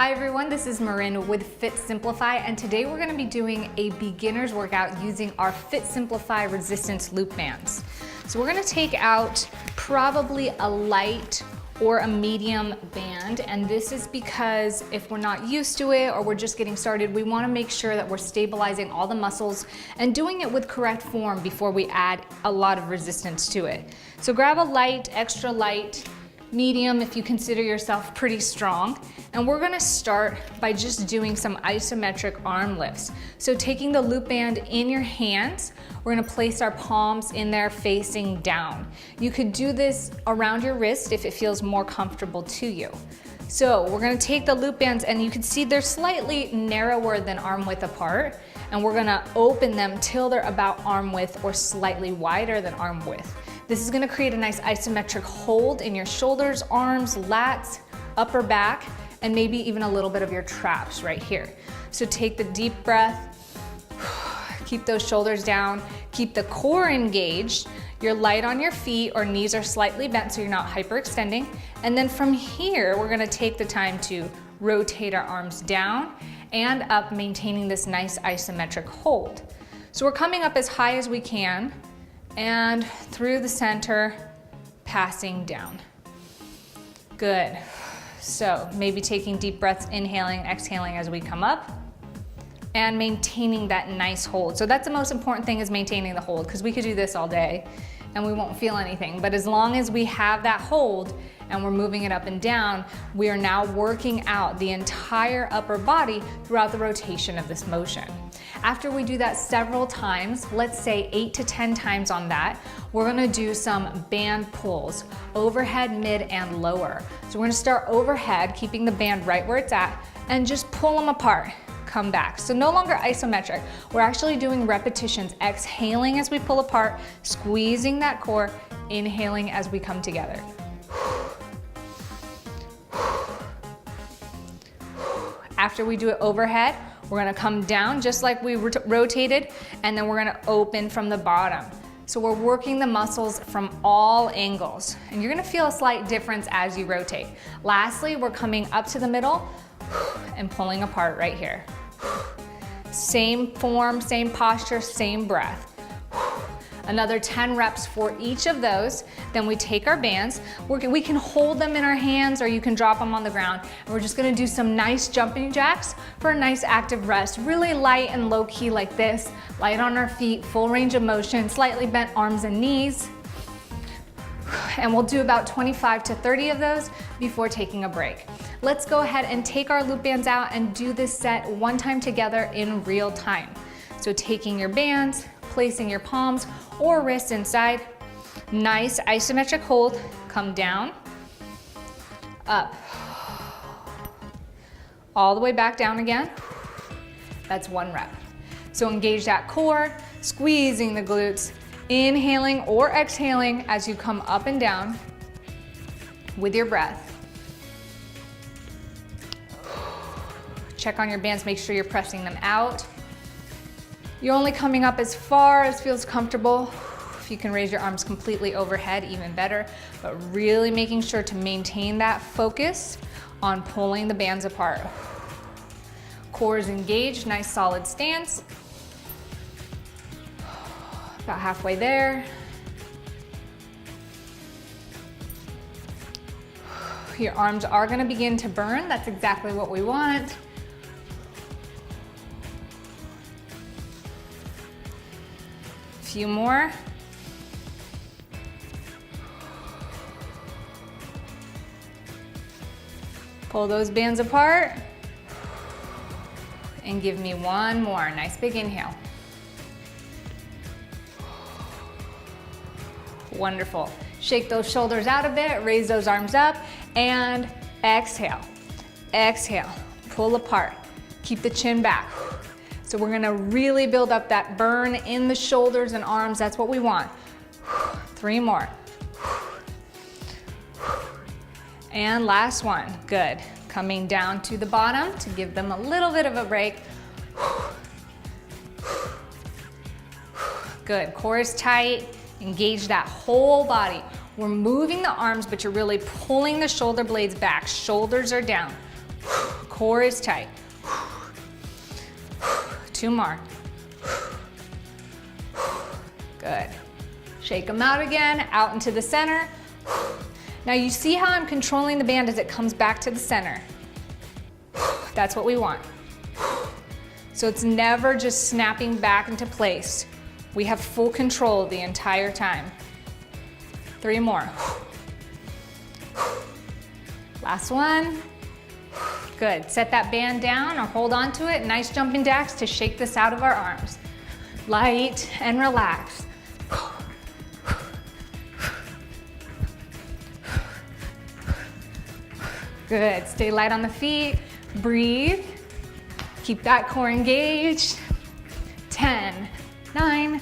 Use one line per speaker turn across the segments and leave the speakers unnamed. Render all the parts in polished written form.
Hi everyone, this is Marin with Fit Simplify, and today we're going to be doing a beginner's workout using our Fit Simplify resistance loop bands. So we're going to take out probably a light or a medium band, and this is because if we're not used to it or we're just getting started, we want to make sure that we're stabilizing all the muscles and doing it with correct form before we add a lot of resistance to it. So grab a light, extra light, medium if you consider yourself pretty strong. And we're gonna start by just doing some isometric arm lifts. So taking the loop band in your hands, we're gonna place our palms in there facing down. You could do this around your wrist if it feels more comfortable to you. So we're gonna take the loop bands, and you can see they're slightly narrower than arm width apart, and we're gonna open them till they're about arm width or slightly wider than arm width. This is gonna create a nice isometric hold in your shoulders, arms, lats, upper back, and maybe even a little bit of your traps right here. So take the deep breath, keep those shoulders down, keep the core engaged. You're light on your feet or knees are slightly bent so you're not hyperextending. And then from here, we're gonna take the time to rotate our arms down and up, maintaining this nice isometric hold. So we're coming up as high as we can and through the center, passing down. Good. So maybe taking deep breaths, inhaling, exhaling as we come up, and maintaining that nice hold. So that's the most important thing, is maintaining the hold, because we could do this all day and we won't feel anything. But as long as we have that hold and we're moving it up and down, we are now working out the entire upper body throughout the rotation of this motion. After we do that several times, let's say 8 to 10 times on that, we're gonna do some band pulls, overhead, mid, and lower. So we're gonna start overhead, keeping the band right where it's at, and just pull them apart, come back. So no longer isometric, we're actually doing repetitions, exhaling as we pull apart, squeezing that core, inhaling as we come together. After we do it overhead, we're gonna come down just like we rotated, and then we're gonna open from the bottom. So we're working the muscles from all angles, and you're gonna feel a slight difference as you rotate. Lastly, we're coming up to the middle and pulling apart right here. Same form, same posture, same breath. Another 10 reps for each of those. Then we take our bands. We can hold them in our hands, or you can drop them on the ground. And we're just gonna do some nice jumping jacks for a nice active rest. Really light and low key like this. Light on our feet, full range of motion, slightly bent arms and knees. And we'll do about 25 to 30 of those before taking a break. Let's go ahead and take our loop bands out and do this set one time together in real time. So taking your bands, placing your palms or wrists inside, nice isometric hold, come down, up, all the way back down again. That's one rep. So engage that core, squeezing the glutes, inhaling or exhaling as you come up and down with your breath. Check on your bands, make sure you're pressing them out. You're only coming up as far as feels comfortable. If you can raise your arms completely overhead, even better, but really making sure to maintain that focus on pulling the bands apart. Core is engaged, nice solid stance. About halfway there. Your arms are gonna begin to burn. That's exactly what we want. Few more. Pull those bands apart and give me one more. Nice big inhale. Wonderful. Shake those shoulders out a bit, raise those arms up, and exhale. Exhale, pull apart. Keep the chin back. So we're gonna really build up that burn in the shoulders and arms. That's what we want. 3 more. And last one, good. Coming down to the bottom to give them a little bit of a break. Good, core is tight, engage that whole body. We're moving the arms, but you're really pulling the shoulder blades back. Shoulders are down. core is tight. 2 more. Good. Shake them out again, out into the center. Now you see how I'm controlling the band as it comes back to the center. That's what we want. So it's never just snapping back into place. We have full control the entire time. 3 more. Last one. Good. Set that band down or hold on to it. Nice jumping jacks to shake this out of our arms. Light and relax. Good. Stay light on the feet. Breathe. Keep that core engaged. 10, 9,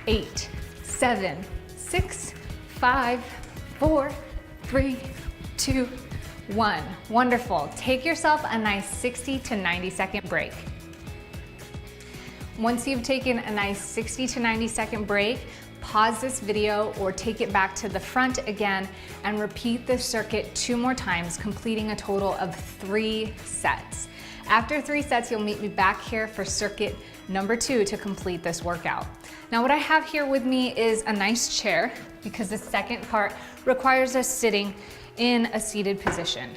8, 7, 6, 5, 4, 3, 2, 1. Wonderful. Take yourself a nice 60 to 90 second break. Once you've taken a nice 60 to 90 second break, pause this video or take it back to the front again and repeat this circuit 2 more times, completing a total of 3 sets. After 3 sets, you'll meet me back here for circuit number 2 to complete this workout. Now what I have here with me is a nice chair because the second part requires us sitting in a seated position.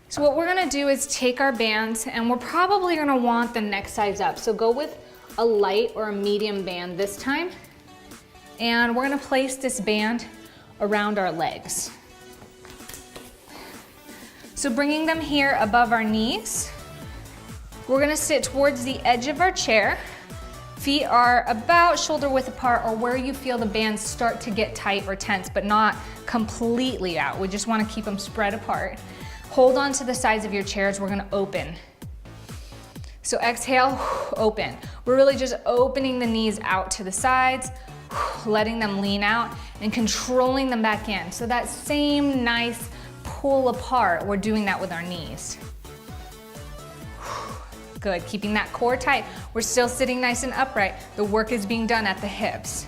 So what we're gonna do is take our bands and we're probably gonna want the next size up. So go with a light or a medium band this time. And we're gonna place this band around our legs. So bringing them here above our knees, we're gonna sit towards the edge of our chair. Feet are about shoulder width apart or where you feel the bands start to get tight or tense, but not completely out. We just wanna keep them spread apart. Hold on to the sides of your chairs, we're gonna open. So exhale, open. We're really just opening the knees out to the sides, letting them lean out and controlling them back in. So that same nice pull apart, we're doing that with our knees. Good, keeping that core tight. We're still sitting nice and upright. The work is being done at the hips.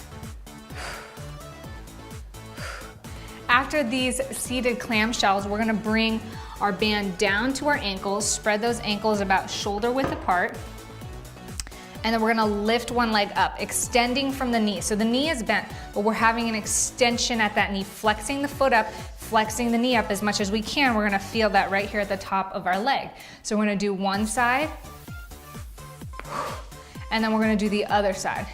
After these seated clamshells, we're gonna bring our band down to our ankles, spread those ankles about shoulder width apart, and then we're gonna lift one leg up, extending from the knee. So the knee is bent, but we're having an extension at that knee, flexing the foot up, flexing the knee up as much as we can. We're gonna feel that right here at the top of our leg. So we're gonna do one side, and then we're gonna do the other side.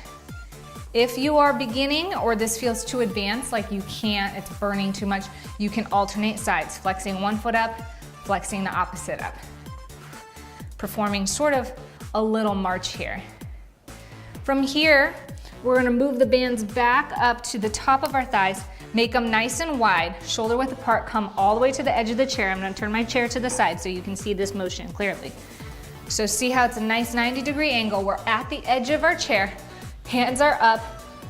If you are beginning or this feels too advanced, like you can't, it's burning too much, you can alternate sides, flexing one foot up, flexing the opposite up. Performing sort of a little march here. From here, we're gonna move the bands back up to the top of our thighs, make them nice and wide, shoulder width apart, come all the way to the edge of the chair. I'm gonna turn my chair to the side so you can see this motion clearly. So see how it's a nice 90-degree angle. We're at the edge of our chair, hands are up,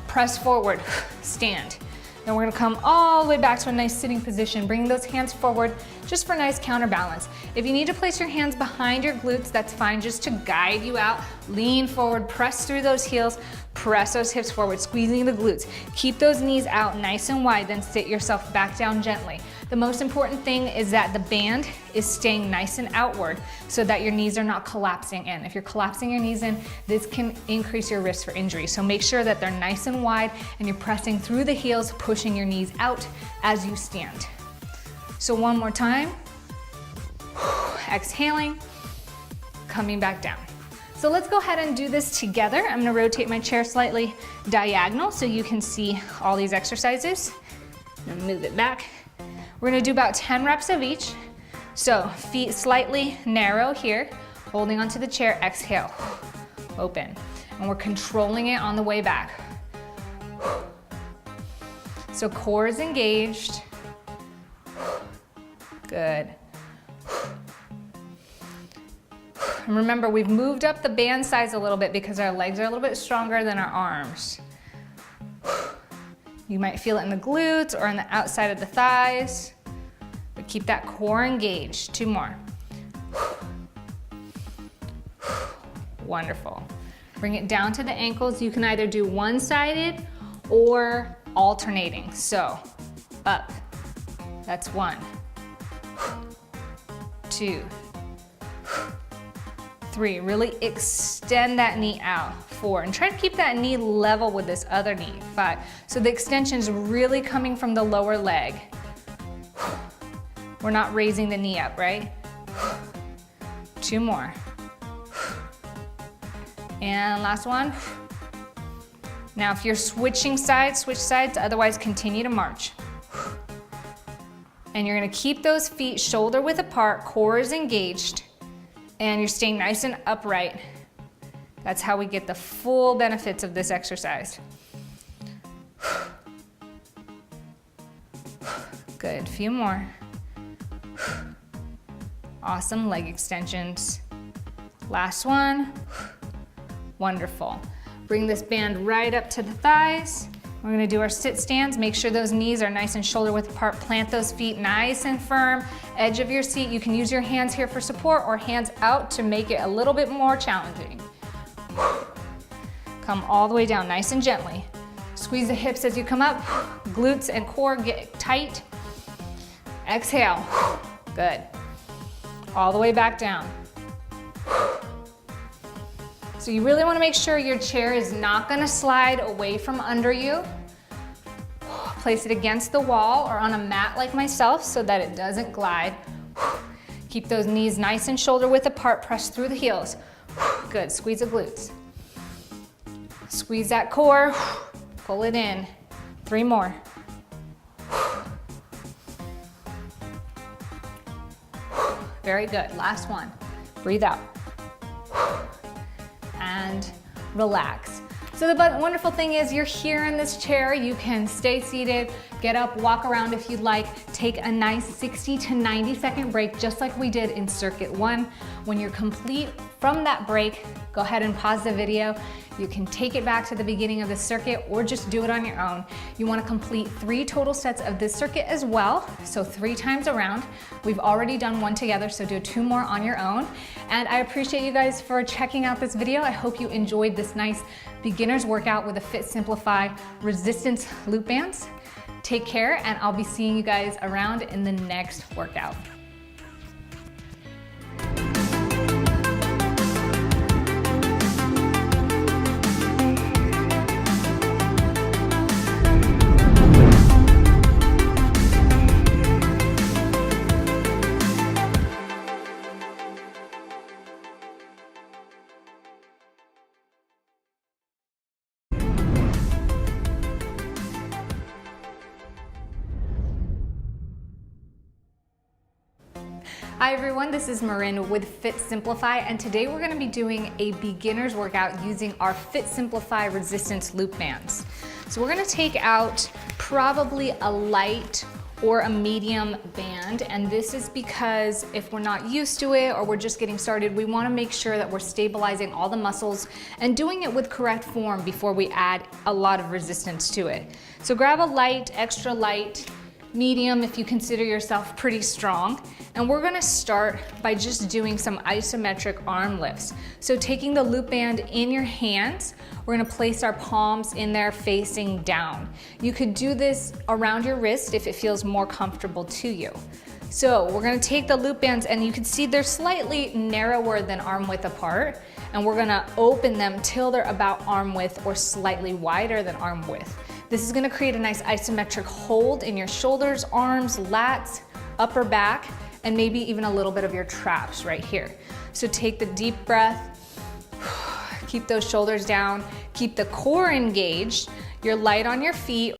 press forward, stand. Then we're gonna come all the way back to a nice sitting position, bring those hands forward just for nice counterbalance. If you need to place your hands behind your glutes, that's fine, just to guide you out. Lean forward, press through those heels, press those hips forward, squeezing the glutes. Keep those knees out nice and wide, then sit yourself back down gently. The most important thing is that the band is staying nice and outward so that your knees are not collapsing in. If you're collapsing your knees in, this can increase your risk for injury. So make sure that they're nice and wide and you're pressing through the heels, pushing your knees out as you stand. So one more time. Exhaling, coming back down. So let's go ahead and do this together. I'm gonna rotate my chair slightly diagonal so you can see all these exercises. I'm gonna move it back. We're gonna do about 10 reps of each. So feet slightly narrow here, holding onto the chair, exhale, open. And we're controlling it on the way back. So core is engaged. Good. And remember, we've moved up the band size a little bit because our legs are a little bit stronger than our arms. You might feel it in the glutes or on the outside of the thighs, but keep that core engaged. 2 more. Wonderful. Bring it down to the ankles. You can either do one-sided or alternating. So up, that's 1, 2, 3, really extend that knee out. 4, and try to keep that knee level with this other knee. 5, so the extension is really coming from the lower leg. We're not raising the knee up, right? 2 more. And last one. Now if you're switching sides, switch sides, otherwise continue to march. And you're gonna keep those feet shoulder width apart, core is engaged, and you're staying nice and upright. That's how we get the full benefits of this exercise. Good, few more. Awesome leg extensions. Last one. Wonderful. Bring this band right up to the thighs. We're gonna do our sit stands. Make sure those knees are nice and shoulder width apart. Plant those feet nice and firm. Edge of your seat. You can use your hands here for support or hands out to make it a little bit more challenging. Come all the way down nice and gently. Squeeze the hips as you come up. Glutes and core get tight. Exhale. Good. All the way back down. So you really want to make sure your chair is not going to slide away from under you. Place it against the wall or on a mat like myself so that it doesn't glide. Keep those knees nice and shoulder width apart. Press through the heels. Good. Squeeze the glutes. Squeeze that core. Pull it in. 3 more. Very good. Last one. Breathe out. And relax. So the wonderful thing is you're here in this chair. You can stay seated, get up, walk around if you'd like. Take a nice 60 to 90 second break, just like we did in circuit 1. When you're complete from that break, go ahead and pause the video. You can take it back to the beginning of the circuit or just do it on your own. You want to complete 3 total sets of this circuit as well, so 3 times around. We've already done 1 together, so do 2 more on your own. And I appreciate you guys for checking out this video. I hope you enjoyed this nice beginner's workout with the Fit Simplify resistance loop bands. Take care, and I'll be seeing you guys around in the next workout. Hi everyone, this is Marin with Fit Simplify, and today we're going to be doing a beginner's workout using our Fit Simplify resistance loop bands. So we're going to take out probably a light or a medium band, and this is because if we're not used to it or we're just getting started, we want to make sure that we're stabilizing all the muscles and doing it with correct form before we add a lot of resistance to it. So grab a light, extra light, medium if you consider yourself pretty strong. And we're gonna start by just doing some isometric arm lifts. So taking the loop band in your hands, we're gonna place our palms in there facing down. You could do this around your wrist if it feels more comfortable to you. So we're gonna take the loop bands, and you can see they're slightly narrower than arm width apart, and we're gonna open them till they're about arm width or slightly wider than arm width. This is gonna create a nice isometric hold in your shoulders, arms, lats, upper back, and maybe even a little bit of your traps right here. So take the deep breath, keep those shoulders down, keep the core engaged, you're light on your feet.